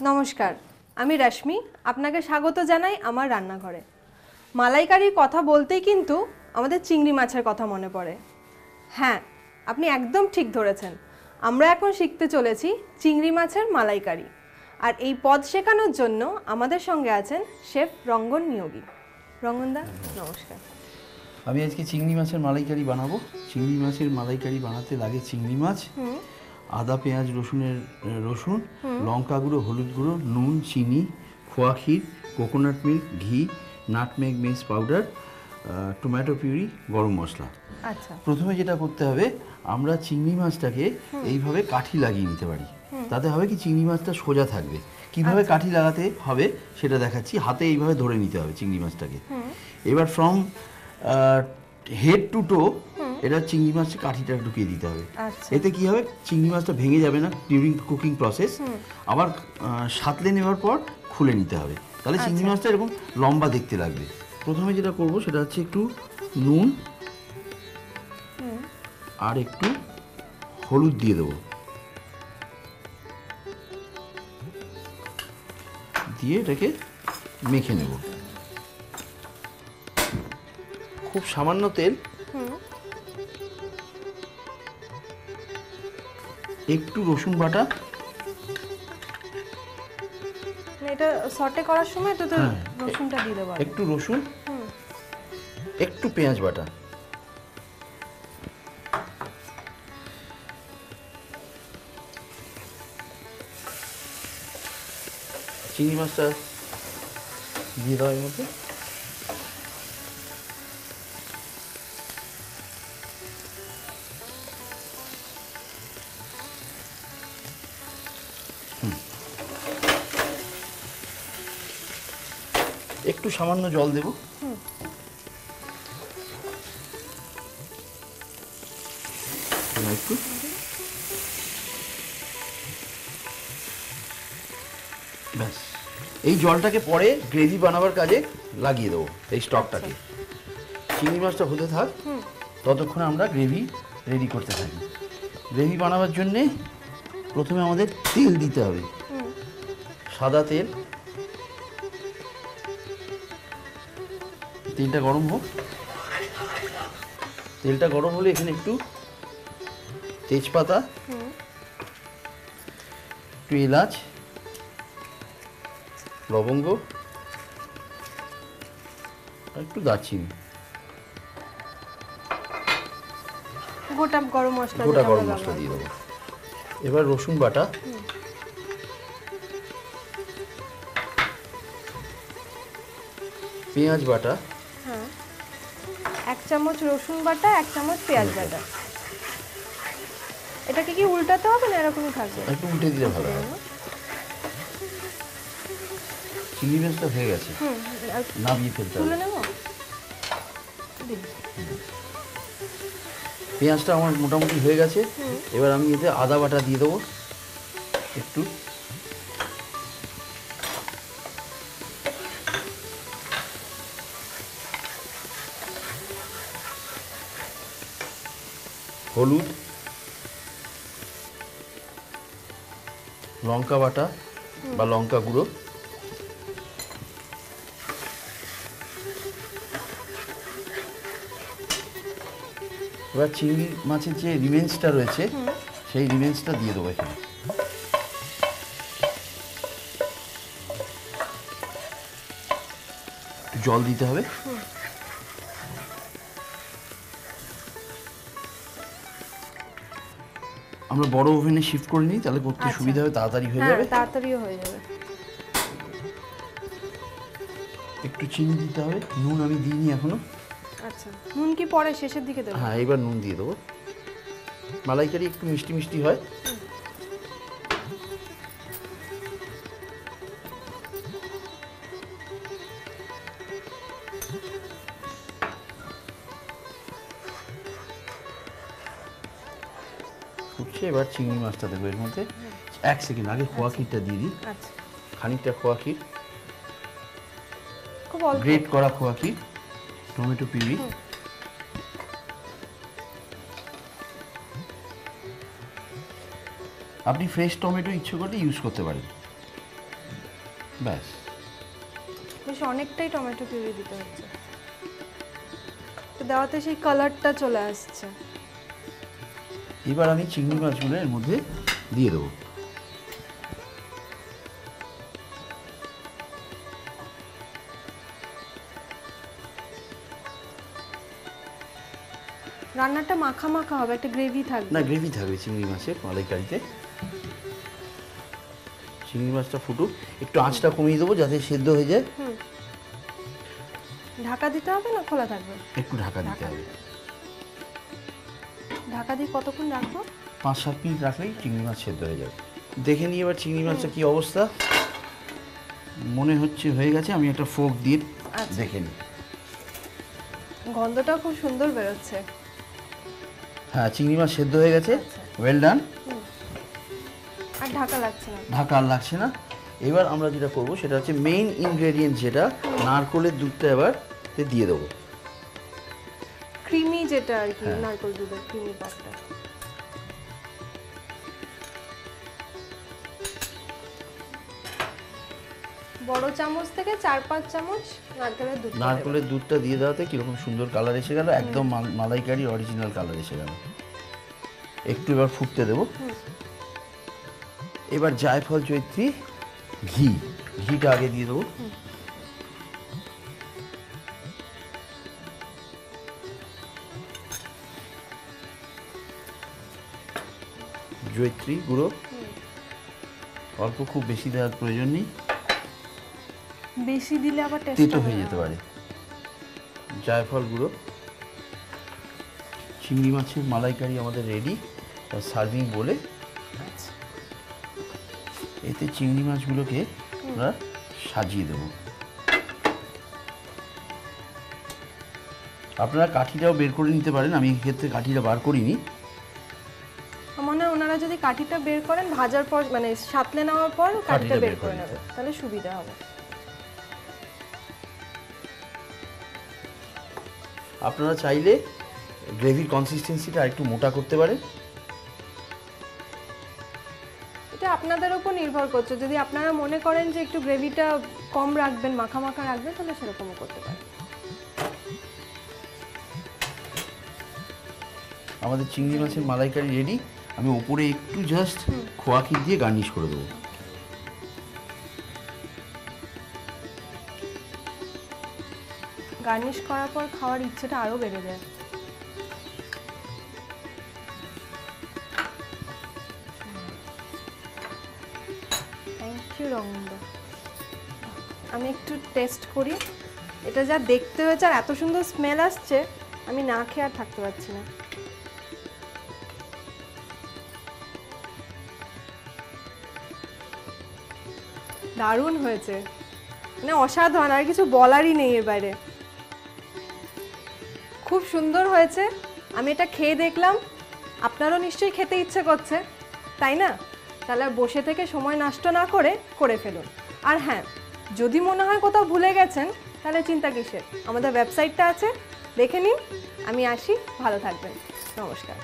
নমস্কার, আমি রশ্মি। আপনাকে স্বাগত জানাই আমার রান্নাঘরে। মালাইকারির কথা বলতেই কিন্তু আমাদের চিংড়ি মাছের কথা মনে পড়ে। হ্যাঁ, আপনি একদম ঠিক ধরেছেন। আমরা এখন শিখতে চলেছি চিংড়ি মাছের মালাইকারি। আর এই পদ শেখানোর জন্য আমাদের সঙ্গে আছেন শেফ রঙ্গন নিয়োগী। রঙ্গনদা, নমস্কার। আমি আজকে চিংড়ি মাছের মালাইকারি বানাবো। চিংড়ি মাছের মালাইকারি বানাতে লাগে চিংড়ি মাছ, আদা পেঁয়াজ রসুন, লঙ্কা গুঁড়ো, হলুদ গুঁড়ো, নুন, চিনি, খোয়া ক্ষীর, কোকোনাট মিল্ক, ঘি, nutmeg mace powder, tomato puree, গরম মশলা। আচ্ছা, প্রথমে যেটা করতে হবে, আমরা চিংড়ি মাছটাকে এইভাবে কাঠি লাগিয়ে নিতে পারি। তাতে হবে কি, চিংড়ি মাছটা সোজা থাকবে। কিভাবে কাঠি লাগাতে হবে সেটা দেখাচ্ছি। হাতে এইভাবে ধরে নিতে হবে চিংড়ি মাছটাকে। এবার ফ্রম হেড টু টো এটা চিংড়ি মাছের কাঠিটা ঢুকিয়ে দিতে হবে। এতে কি হবে, চিংড়ি মাছটা ভেঙে যাবে না ডিউরিং কুকিং প্রসেস। আবার সাঁতলে নেওয়ার পর খুলে নিতে হবে, তাহলে চিংড়ি মাছটা এরকম লম্বা দেখতে লাগবে। প্রথমে যেটা করব সেটা হচ্ছে একটু নুন আর একটু হলুদ দিয়ে দেবো, দিয়ে এটাকে মেখে নেব। খুব সামান্য তেল, একটু রসুন বাটা। এটা সটে করার সময় তো রসুনটা দিয়ে দেবো। একটু রসুন, একটু পেঁয়াজ বাটা, চিংড়ি মাছটা দিয়ে দাও এর মধ্যে। একটু সামান্য জল দেব। একটু ব্যাস, এই জলটাকে পরে গ্রেভি বানাবার কাজে লাগিয়ে দেবো। এই স্টকটাকে চিংড়ি মাছটা হতে থাক, ততক্ষণে আমরা গ্রেভি রেডি করতে থাকি। গ্রেভি বানাবার জন্যে প্রথমে আমাদের তেল দিতে হবে, সাদা তেল। তেলটা গরম হোক। তেলটা গরম হলে এখানে একটু তেজপাতা, একটু এলাচ, লবঙ্গ আর একটু দারচিনি, গোটা গরম মশলা দিয়ে দেবো। এবার রসুন বাটা, পেঁয়াজ বাটা, 1 চামচ রসুন বাটা, 1 চামচ পেঁয়াজ বাটা। এটাকে কি উল্টাতে হবে না এরকমই থাকবে? একটু উল্টে দিলে ভালো হবে। চিংড়ি মাছটা হয়ে গেছে, নামিয়ে ফেলতে হবে। পেঁয়াজটা আমার মোটামুটি হয়ে গেছে। এবার আমি এতে আদা বাটা দিয়ে দেবো একটু, হলুদ, লঙ্কা বাটা বা লঙ্কা গুঁড়ো, এবার চিংড়ি মাছের যে রিমেন্সটা রয়েছে সেই রিমেন্সটা দিয়ে দেবো এখানে। জল দিতে হবে। আমরা বড় ওভেনে শিফট করে নিই, তাহলে করতে সুবিধা হবে, তাড়াতাড়ি হয়ে যাবে। তাড়াতাড়িও হয়ে যাবে। একটু চিনি দিতে হবে, নুন আমি দিইনি এখনো। আচ্ছা, নুন কি পরে শেষের দিকে দেবো? হ্যাঁ, এবার নুন দিয়ে দেবো। মালাইকারি একটু মিষ্টি মিষ্টি হয়। ফুটছে, এবার চিংড়ি মাছটা দেবো এর মধ্যে। 1 সেকেন্ড আগে খোয়া ক্ষীরটা দিয়ে দিই। খানিকটা খোয়া ক্ষীর, খুব অল্প, গ্রেট করা খোয়া ক্ষীর, টমেটো পিউরি, আপনি ফ্রেশ টমেটো ইচ্ছে করলে ইউজ করতে পারেন। ব্যাস। বেশ অনেকটাই টমেটো পিউরি দিতে হচ্ছে, তো দেওয়াতে সেই কালারটা চলে আসছে। এবার আমি চিংড়ি মাছগুলো এর মধ্যে দিয়ে দেবো। রান্নাটা মাখা মাখা হবে, একটা গ্রেভি থাকবে। না, গ্রেভি থাকবে চিংড়ি মাছের মালাইকারিতে। চিংড়ি মাছটা ফুটুক, একটু আঁচটা কমিয়ে দেবো যাতে সেদ্ধ হয়ে যায়। ঢাকা দিতে হবে না খোলা থাকবে? একটু ঢাকা দিতে হবে। ঢাকা দিয়ে কতক্ষণ রাখবো? 5-7 মিনিট রাখলেই চিংড়ি মাছ সেদ্ধ হয়ে যাবে। দেখে নিই এবার চিংড়ি মাছটা কি অবস্থা। মনে হচ্ছে হয়ে গেছে, আমি একটা ফোর্ক দিয়ে দেখে নিই। গন্ধটা খুব সুন্দর বেরোচ্ছে। হ্যাঁ, চিংড়ি মাছ সেদ্ধ হয়ে গেছে, ওয়েল ডান। আর ঢাকা লাগছে না? ঢাকা আর লাগছে না। এবার আমরা যেটা করব সেটা হচ্ছে মেইন ইনগ্রেডিয়েন্ট, যেটা নারকেলের দুধটা এবার দিয়ে দেবো। ক্রিমি যেটা আর কি, নারকেল দুধের ক্রিমি পাকটা। বড় চামচ থেকে 4-5 চামচ নারকেলের দুধ। নারকেলের দুধটা দিয়ে দেওয়াতে কিরকম সুন্দর কালার এসে গেল, একদম মালাইকারি অরিজিনাল কালার এসে গেল। একটু এবার ফুটতে দেবো। এবার জায়ফল, জয়িত্রী, ঘিটা আগে দিয়ে দেবো। জয়িত্রী গুঁড়ো অল্প, খুব বেশি দেওয়ার প্রয়োজন নেই, বেশি দিলে আবার তেতো হয়ে যেতে পারে। জায়ফল গুঁড়ো। চিংড়ি মাছের মালাইকারি আমাদের রেডি। সার্ভিং বলে এতে চিংড়ি মাছগুলোকে আমরা সাজিয়ে দেব। আপনারা কাঠিটাও বের করে নিতে পারেন, আমি এই ক্ষেত্রে কাঠিটা বার করিনি। মনে হয় ওনারা যদি কাঠিটা বের করেন ভাজার পর, মানে সাতলে নেওয়ার পর কাঠিটা বের করে নেবে, তাহলে সুবিধা হবে। আপনারা চাইলে গ্রেভির কনসিস্টেন্সিটা একটু মোটা করতে পারেন। এটা আপনাদের উপর নির্ভর করছে, যদি আপনারা মনে করেন যে একটু গ্রেভিটা কম রাখবেন, মাখা মাখা রাখবেন, তাহলে সেরকমও করতে পারেন। আমাদের চিংড়ি মাছের মালাইকারি রেডি। আমি উপরে একটু জাস্ট খোয়া ক্ষীর দিয়ে গার্নিশ করে দেবো। গার্নিশ করার পর খাওয়ার ইচ্ছেটা আরো বেড়ে যায়। থ্যাংক ইউ রঙ্গ। আমি একটু টেস্ট করি। এটা যা দেখতে হয়েছে আর এত সুন্দর স্মেল আসছে, আমি না খেয়ে আর থাকতে পারছি না। দারুণ হয়েছে, মানে অসাধারণ, আর কিছু বলারই নেই এর বাইরে। খুব সুন্দর হয়েছে। আমি এটা খেয়ে দেখলাম, আপনারও নিশ্চয়ই খেতে ইচ্ছে করছে, তাই না? তাহলে বসে থেকে সময় নষ্ট না করে করে ফেলুন। আর হ্যাঁ, যদি মনে হয় কোথাও ভুলে গেছেন, তাহলে চিন্তা কিসের, আমাদের ওয়েবসাইটটা আছে, দেখে নিন। আমি আসি, ভালো থাকবেন, নমস্কার।